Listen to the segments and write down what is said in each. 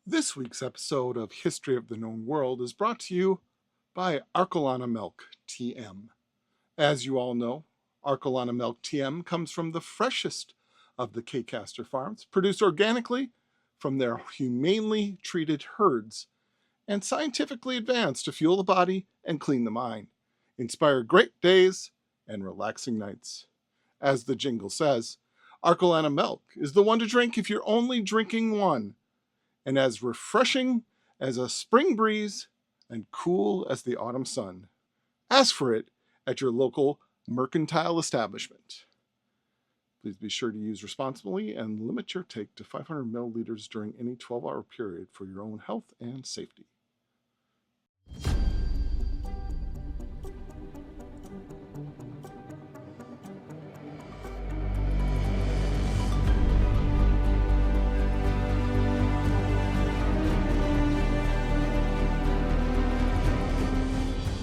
This week's episode of History of the Known World is brought to you by Arcolana Milk TM. As you all know, Arcolana Milk TM comes from the freshest of the K-Caster farms, produced organically from their humanely treated herds, and scientifically advanced to fuel the body and clean the mind, inspire great days and relaxing nights. As the jingle says, Arcolana Milk is the one to drink if you're only drinking one, and as refreshing as a spring breeze and cool as the autumn sun. Ask for it at your local mercantile establishment. Please be sure to use responsibly and limit your take to 500 milliliters during any 12-hour period for your own health and safety.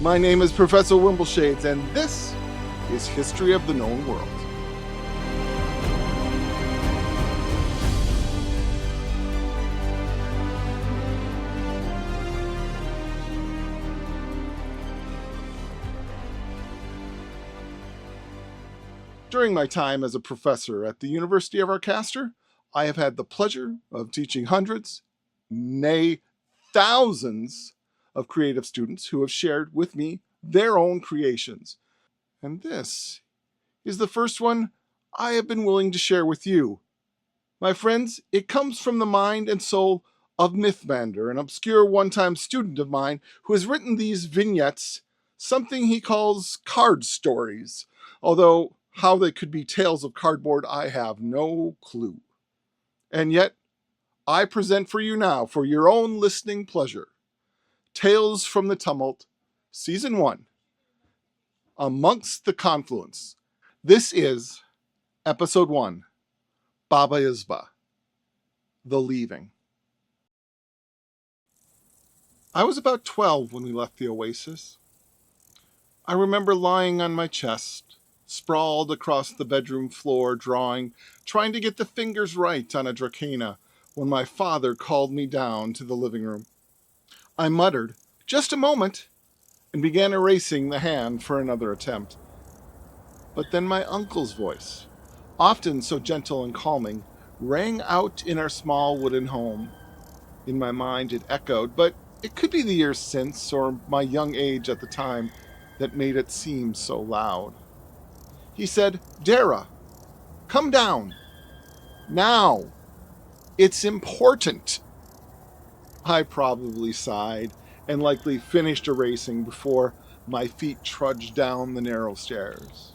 My name is Professor Wimbleshades, and this is History of the Known World. During my time as a professor at the University of Arcaster, I have had the pleasure of teaching hundreds, nay, thousands of creative students who have shared with me their own creations. And this is the first one I have been willing to share with you. My friends, it comes from the mind and soul of Mythmander, an obscure one-time student of mine who has written these vignettes, something he calls card stories, although how they could be tales of cardboard I have no clue. And yet, I present for you now, for your own listening pleasure, Tales from the Tumult, Season 1, Amongst the Confluence. This is Episode 1, Baba Isba, The Leaving. I was about 12 when we left the oasis. I remember lying on my chest, sprawled across the bedroom floor, drawing, trying to get the fingers right on a dracena, when my father called me down to the living room. I muttered, "Just a moment," and began erasing the hand for another attempt. But then my uncle's voice, often so gentle and calming, rang out in our small wooden home. In my mind it echoed, but it could be the years since, or my young age at the time, that made it seem so loud. He said, "Dara, come down. Now. It's important." I probably sighed and likely finished erasing before my feet trudged down the narrow stairs.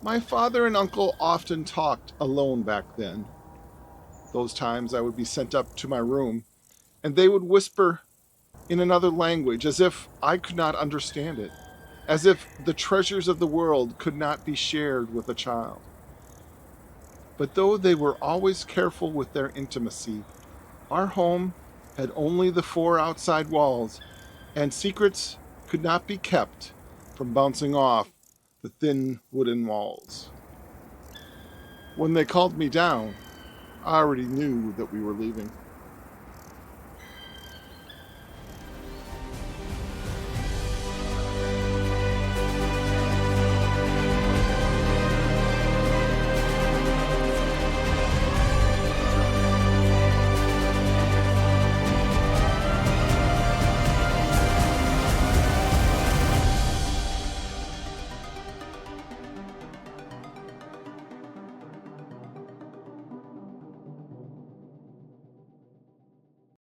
My father and uncle often talked alone back then. Those times I would be sent up to my room, and they would whisper in another language as if I could not understand it, as if the treasures of the world could not be shared with a child. But though they were always careful with their intimacy, our home had only the 4 outside walls, and secrets could not be kept from bouncing off the thin wooden walls. When they called me down, I already knew that we were leaving.